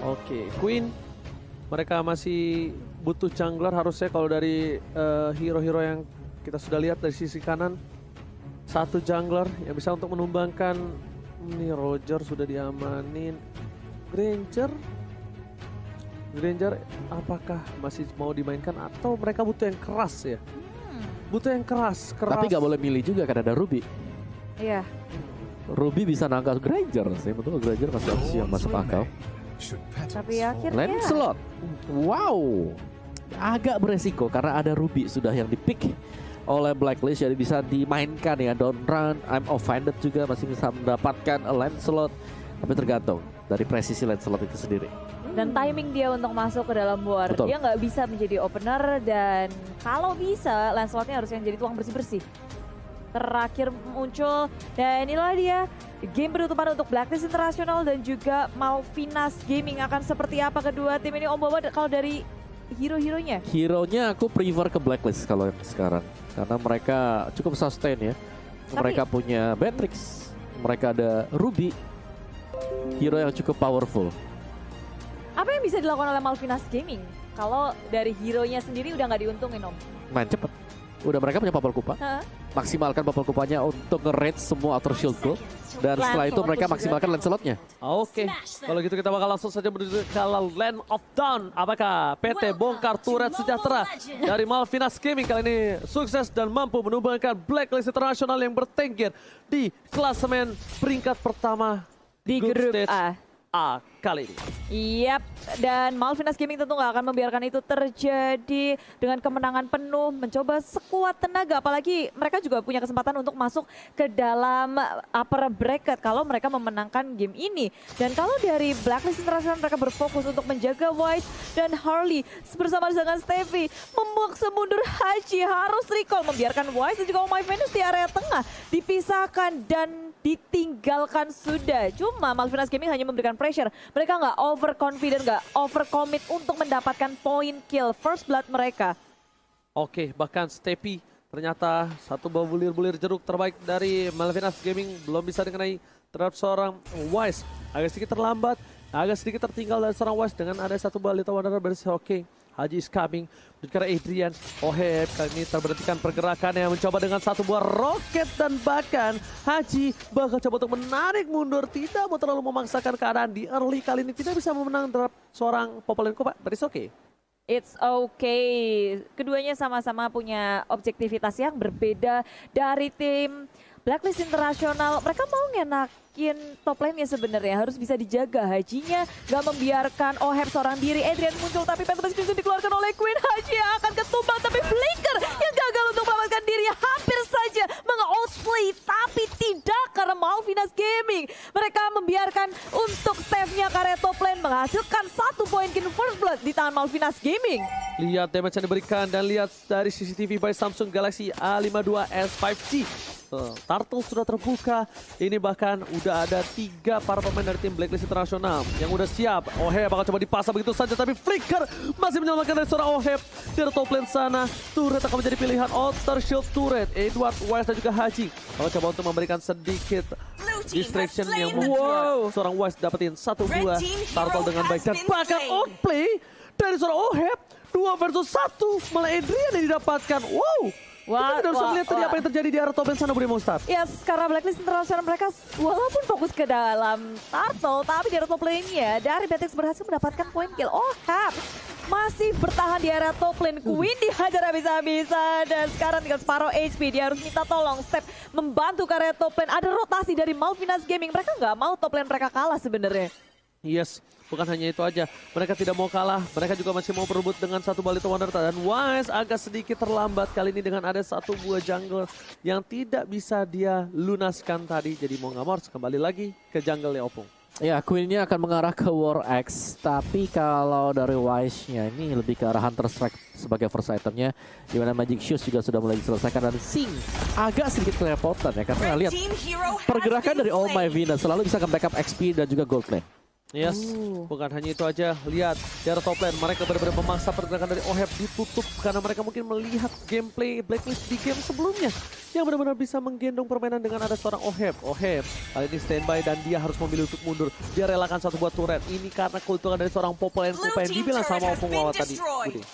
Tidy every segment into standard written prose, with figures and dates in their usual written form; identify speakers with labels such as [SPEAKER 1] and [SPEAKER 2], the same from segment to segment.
[SPEAKER 1] Oke, Queen. Mereka masih butuh jungler harusnya kalau dari hero-hero yang kita sudah lihat dari sisi kanan. Satu jungler yang bisa untuk menumbangkan. Ini Roger sudah diamanin. Granger apakah masih mau dimainkan atau mereka butuh yang keras ya? Butuh yang keras.
[SPEAKER 2] Tapi nggak boleh milih juga kan ada Ruby.
[SPEAKER 3] Iya.
[SPEAKER 2] Ruby bisa nangkal Granger sih, betul Granger masih opsi yang masuk akal.
[SPEAKER 3] Tapi akhirnya
[SPEAKER 2] Lancelot, wow, agak beresiko karena ada Ruby sudah yang di-pick oleh Blacklist, jadi bisa dimainkan ya. Don't run, I'm offended juga masih bisa mendapatkan Lancelot, tapi tergantung dari presisi Lancelot itu sendiri.
[SPEAKER 3] dan timing dia untuk masuk ke dalam war.
[SPEAKER 2] Betul.
[SPEAKER 3] Dia nggak bisa menjadi opener dan kalau bisa Lancelotnya harus yang jadi tuang bersih-bersih. Terakhir muncul dan inilah dia game penutupan untuk Blacklist International dan juga Malvinas Gaming. Akan seperti apa kedua tim ini Om Boba kalau dari hero-heronya?
[SPEAKER 2] Hero-nya aku prefer ke Blacklist kalau yang sekarang karena mereka cukup sustain ya. Mereka punya Beatrix, mereka ada Ruby, hero yang cukup powerful.
[SPEAKER 3] Apa yang bisa dilakukan oleh Malvinas Gaming? Kalau dari hero-nya sendiri udah nggak diuntungin Om?
[SPEAKER 2] Main cepet. Udah mereka punya Papal Kupa. Maksimalkan Papal Kupanya untuk nge-raid semua Outer Shield Gold. Dan setelah itu mereka maksimalkan Lancelotnya.
[SPEAKER 1] Oke, kalau gitu kita bakal langsung saja menuju ke Land of Dawn. Apakah PT bongkar turret sejahtera dari Malvinas Gaming kali ini sukses dan mampu menumbangkan Blacklist International yang bertengger di klasemen peringkat pertama
[SPEAKER 3] Di grup
[SPEAKER 1] stage A kali ini.
[SPEAKER 3] Yap, dan Malvinas Gaming tentu nggak akan membiarkan itu terjadi dengan kemenangan penuh, mencoba sekuat tenaga, apalagi mereka juga punya kesempatan untuk masuk ke dalam upper bracket kalau mereka memenangkan game ini. Dan kalau dari Blacklist International mereka berfokus untuk menjaga Wise dan Harley bersama dengan Steffi, memaksa mundur Haji, harus recall, membiarkan Wise dan juga Oh My Venus di area tengah dipisahkan dan ditinggalkan sudah. Cuma Malvinas Gaming hanya memberikan pressure. Mereka nggak overconfident, nggak overcommit untuk mendapatkan point kill first blood mereka.
[SPEAKER 1] Oke, bahkan Steffi ternyata satu buah bulir-bulir jeruk terbaik dari Malvinas Gaming belum bisa dikenai terhadap seorang Wise. Agak sedikit terlambat, agak sedikit tertinggal dari seorang Wise dengan ada satu buah Little Wanderer bersih. Oke, Haji is coming. Karena Adrian, Oheb kali ini terberhentikan pergerakannya, mencoba dengan satu buah roket dan bahkan Haji bakal coba untuk menarik mundur, tidak mau terlalu memaksakan keadaan di early kali ini, tidak bisa memenang terhadap seorang Popolin Kupa, but it's okay.
[SPEAKER 3] It's okay. Keduanya sama-sama punya objektivitas yang berbeda dari tim Blacklist International. Mereka mau ngenakin top lane-nya sebenarnya, harus bisa dijaga Hajinya, gak membiarkan Oheb seorang diri. Adrian muncul tapi Phantom Crimson dikeluarkan oleh Queen. Haji akan ketumbang tapi Flicker yang gagal untuk melamatkan dirinya, hampir saja menge-outplay tapi tidak karena Malvinas Gaming. Mereka membiarkan untuk Steph-nya karya top lane menghasilkan satu poin kill first blood di tangan Malvinas Gaming.
[SPEAKER 1] Lihat damage yang diberikan dan lihat dari CCTV by Samsung Galaxy A52s 5G. Turtle sudah terbuka. Ini bahkan udah ada 3 para pemain dari tim Blacklist International yang udah siap. Oheb bakal coba dipasang begitu saja, tapi Flicker masih menyelamatkan dari seorang Oheb dari top lane sana. Turret akan menjadi pilihan Outer Shield Turret. Edward, Wise dan juga Haji bakal coba untuk memberikan sedikit distraction yang membuat seorang Wise dapetin satu buah Turtle dengan baik dan bahkan outplay dari seorang Oheb 2 versus 1, malah Adrian yang didapatkan. Wow. Kita tidak bisa melihat tadi apa yang terjadi di area top lane sana, Budi Monstar.
[SPEAKER 3] Yes, karena Blacklist International mereka walaupun fokus ke dalam Turtle, tapi di area top lane-nya dari Beatrix berhasil mendapatkan point kill. Oheb masih bertahan di area top lane. Queen dihajar habis-habisan dan sekarang tinggal separuh HP. Dia harus minta tolong Step membantu ke area top lane. Ada rotasi dari Malvinas Gaming. Mereka nggak mau top lane mereka kalah sebenarnya.
[SPEAKER 1] Yes, bukan hanya itu aja. Mereka tidak mau kalah. Mereka juga masih mau berebut dengan satu balik Wanderer. Dan Wise agak sedikit terlambat kali ini dengan ada satu buah jungle yang tidak bisa dia lunaskan tadi. Jadi mau nggak mau harus kembali lagi ke jungle-nya Opung.
[SPEAKER 2] Ya, Queen-nya akan mengarah ke War Axe, tapi kalau dari Wise-nya ini lebih ke arah Hunter Strike sebagai first itemnya, di mana Magic Shoes juga sudah mulai diselesaikan dan Sing agak sedikit kerepotan ya, karena lihat pergerakan dari All My Venus selalu bisa ke backup XP dan juga gold lane.
[SPEAKER 1] Yes, bukan hanya itu aja. Lihat, di arah top lane mereka benar-benar memaksa pergerakan dari OHEB ditutup karena mereka mungkin melihat gameplay Blacklist di game sebelumnya yang benar-benar bisa menggendong permainan dengan ada seorang OHEB. OHEB kali ini standby dan dia harus memilih untuk mundur. Dia relakan satu buah turret. Ini karena keuntungan dari seorang Popol yang dibilang sama Opung Wawa tadi. Budi.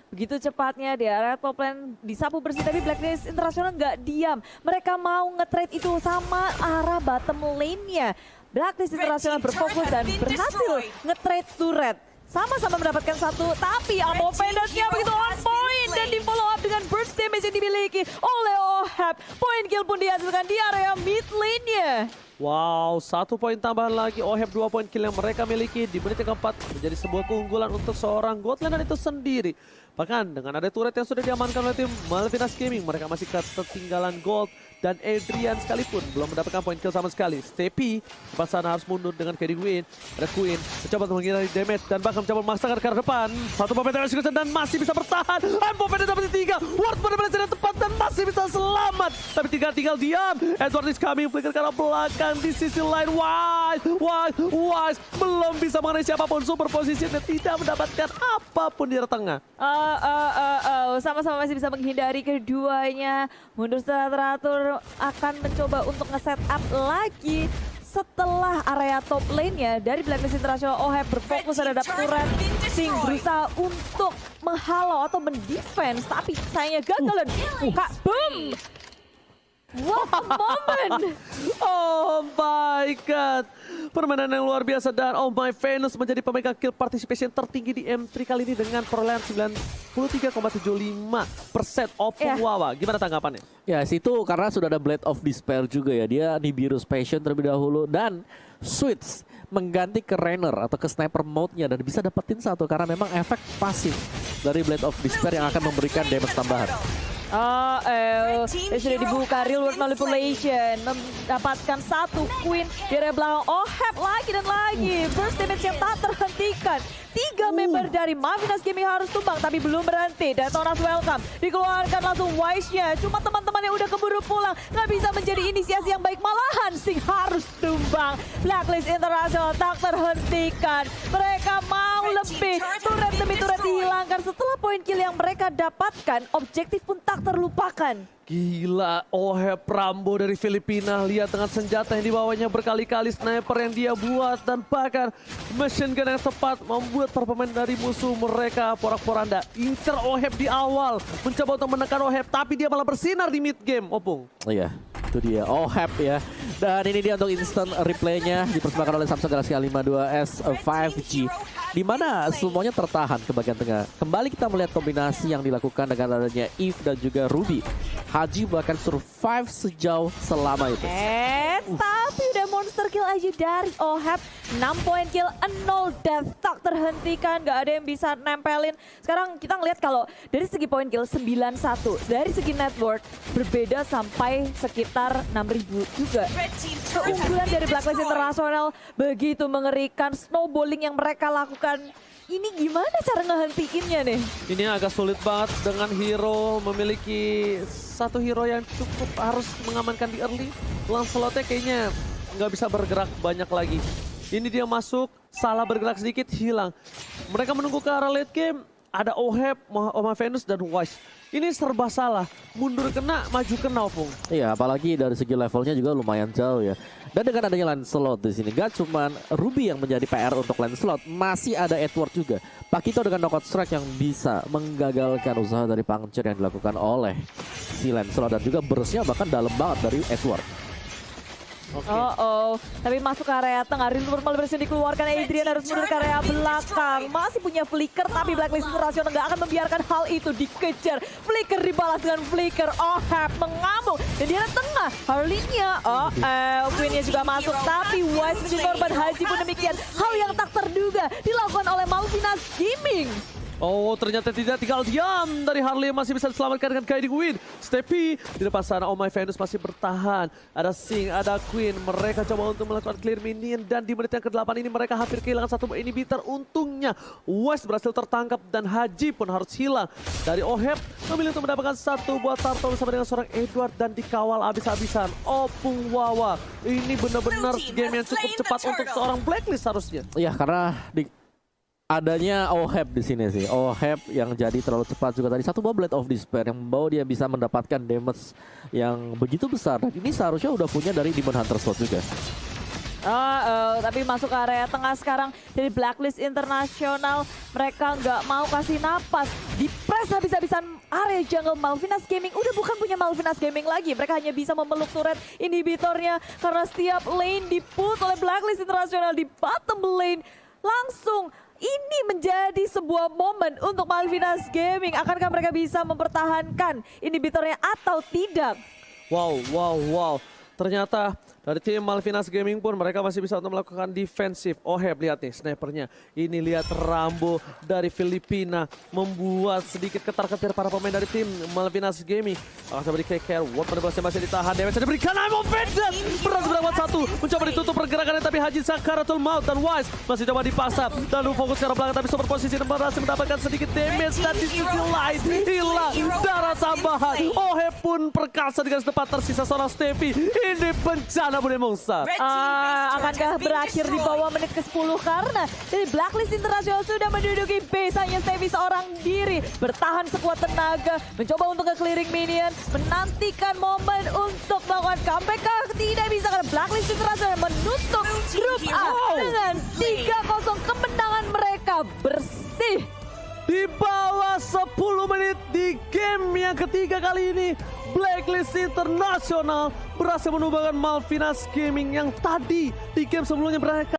[SPEAKER 3] Begitu cepatnya di area top lane disapu bersih, tapi Blacklist International nggak diam. Mereka mau nge-trade itu sama arah bottom lane-nya. Blacklist International berfokus dan berhasil nge-trade turret. Sama-sama mendapatkan satu, tapi Ammo Pendant-nya begitu on point dan di follow up dengan burst damage yang dimiliki oleh OHEB. Point kill pun dihasilkan di area mid lane-nya.
[SPEAKER 1] Wow, 1 poin tambahan lagi. OHEB 2 poin kill yang mereka miliki di menit yang keempat menjadi sebuah keunggulan untuk seorang God Laner itu sendiri. Bahkan dengan ada turret yang sudah diamankan oleh tim Malvinas Gaming, mereka masih ketinggalan gold dan Adrian sekalipun belum mendapatkan poin kill sama sekali. Stepi tempat sana harus mundur dengan KD Queen. Ada Queen mencoba untuk menghindari damage dan bahkan mencoba memaksakan ke arah depan. Satu pemain execution dan masih bisa bertahan. Pemain dapat 3. Ward benar-benar tidak tepat dan masih bisa selamat. Tapi tinggal diam. Edward is coming, flicker ke arah belakang di sisi lain. Wise belum bisa mengenai siapapun. Super position dan tidak mendapatkan apapun di arah tengah.
[SPEAKER 3] Sama-sama masih bisa menghindari keduanya. Mundur secara teratur, akan mencoba untuk nge-set up lagi setelah area top lane-nya dari Blacklist International. OHEB berfokus terhadap turret. Sing berusaha untuk menghalau atau mendefense, tapi sayangnya gagal dan Kak boom. What a moment!
[SPEAKER 1] Oh my god. Permainan yang luar biasa dan Oh My Venus menjadi pemegang kill participation tertinggi di M3 kali ini dengan perolehan 93,75% Opung Wawa. Gimana tanggapannya?
[SPEAKER 2] Ya, situ karena sudah ada Blade of Despair juga ya. Dia Nibiru's Passion terlebih dahulu dan switch mengganti ke Rainer atau ke sniper mode-nya dan bisa dapetin satu karena memang efek pasif dari Blade of Despair yang akan memberikan damage tambahan.
[SPEAKER 3] Sudah dibuka real world manipulation, mendapatkan satu Queen di area belakang. OHEB lagi dan lagi, burst damage yang tak terhentikan. 3 member dari Malvinas Gaming harus tumbang, tapi belum berhenti. Detonas welcome, dikeluarkan langsung Wise-nya. Cuma teman-teman yang udah keburu pulang, nggak bisa menjadi inisiasi yang baik, malahan Sing harus tumbang. Blacklist International tak terhentikan. Mereka mau lebih, turret demi turret dihilangkan. Setelah poin kill yang mereka dapatkan, objektif pun tak terlupakan.
[SPEAKER 1] Gila, OHEB Rambo dari Filipina. Lihat dengan senjata yang dibawanya berkali-kali sniper yang dia buat. Dan bahkan machine gun yang tepat membuat para pemain dari musuh mereka porak-poranda. Incer OHEB di awal, mencoba untuk menekan OHEB, tapi dia malah bersinar di mid game, Opung.
[SPEAKER 2] Iya, itu dia OHEB ya. Dan ini dia untuk instant replaynya dipersembahkan oleh Samsung Galaxy A52s 5G. Di mana semuanya tertahan ke bagian tengah. Kembali kita melihat kombinasi yang dilakukan dengan adanya Eve dan juga Ruby. Haji bahkan survive sejauh selama itu.
[SPEAKER 3] Tapi udah monster kill aja dari OHEB. 6 poin kill, 0 death, tak terhentikan, gak ada yang bisa nempelin. Sekarang kita ngeliat kalau dari segi poin kill 9-1, dari segi network berbeda sampai sekitar 6.000 juga. Keunggulan dari Blacklist International begitu mengerikan, snowballing yang mereka lakukan. Ini gimana cara ngehentiin-nya nih?
[SPEAKER 1] Ini agak sulit banget dengan hero memiliki satu hero yang cukup harus mengamankan di early. Lancelotnya kayaknya nggak bisa bergerak banyak lagi. Ini dia masuk, salah bergerak sedikit, hilang. Mereka menunggu ke arah late game, ada OHEB, Oma Venus, dan Wise. Ini serba salah, mundur kena, maju kena, Opung.
[SPEAKER 2] Iya, apalagi dari segi levelnya juga lumayan jauh ya. Dan dengan adanya Lancelot di sini, gak cuman Ruby yang menjadi PR untuk Lancelot, masih ada Edward juga. Pakito dengan knockout strike yang bisa menggagalkan usaha dari Puncture yang dilakukan oleh si Lancelot. Dan juga burstnya bahkan dalam banget dari Edward.
[SPEAKER 3] Tapi masuk ke area tengah, real world malversion dikeluarkan. Adrian harus mundur ke area belakang. Masih punya flicker, tapi Blacklist International nggak akan membiarkan hal itu dikejar. Flicker dibalas dengan flicker. OHEB mengamuk dan di area tengah Harley-nya. Queen-nya juga masuk, tapi Wise menjadi korban. Haji pun demikian. Hal yang tak terduga dilakukan oleh Malvinas Gaming.
[SPEAKER 1] Oh, ternyata tidak tinggal diam dari Harley, masih bisa diselamatkan dengan guiding win. Steppy di depan sana, Oh My Venus masih bertahan. Ada Sing, ada Queen, mereka coba untuk melakukan clear minion dan di menit yang ke-8 ini mereka hampir kehilangan satu inhibitor. Untungnya West berhasil tertangkap dan Haji pun harus hilang. Dari Oheb memilih untuk mendapatkan satu buah turtle bersama dengan seorang Edward dan dikawal habis-habisan. Opung Wawa, ini benar-benar game yang cukup cepat untuk seorang Blacklist harusnya.
[SPEAKER 2] Ya karena adanya Oheb di sini sih. Oheb yang jadi terlalu cepat juga tadi. Satu buah Blade of Despair yang membawa dia bisa mendapatkan damage yang begitu besar. Dan ini seharusnya udah punya dari Demon Hunter slot juga.
[SPEAKER 3] Tapi masuk ke area tengah sekarang dari Blacklist Internasional. Mereka nggak mau kasih napas. Di press habis-habisan area jungle. Malvinas Gaming udah bukan punya Malvinas Gaming lagi. Mereka hanya bisa memeluk turret inhibitornya. Karena setiap lane di-push oleh Blacklist Internasional di bottom lane. Langsung ini menjadi sebuah momen untuk Malvinas Gaming. Akankah mereka bisa mempertahankan inhibitornya atau tidak?
[SPEAKER 1] Wow. Ternyata dari tim Malvinas Gaming pun mereka masih bisa untuk melakukan defensif. Oheb, lihat nih snipernya. Ini lihat Rambo dari Filipina membuat sedikit ketar-ketir para pemain dari tim Malvinas Gaming. Akan coba di care. Watt masih ditahan. Damage diberikan. I'm offended. Berhasil mendapat satu. Mencoba ditutup pergerakannya tapi Haji Sakaratul Maut dan Wise masih coba dipasap. Dan fokus ke arah belakang tapi super posisi dan berhasil mendapatkan sedikit damage. Dan di sisi lain hilang darah tambahan. Oheb pun perkasa dengan tempat tersisa seorang Steffi. Ini bencana Budi Mungsar.
[SPEAKER 3] Akankah berakhir di bawah menit ke-10 karena dari Blacklist Internasional sudah menduduki base, hanya Steffi seorang diri bertahan sekuat tenaga, mencoba untuk ke clearing minion, menantikan momen untuk melakukan comeback. Tidak bisa karena Blacklist Internasional menutup grup A dengan 3-0 kemenangan mereka bersih.
[SPEAKER 1] Di bawah 10 menit di game yang ketiga kali ini, Blacklist Internasional berhasil menumbangkan Malvinas Gaming yang tadi di game sebelumnya mereka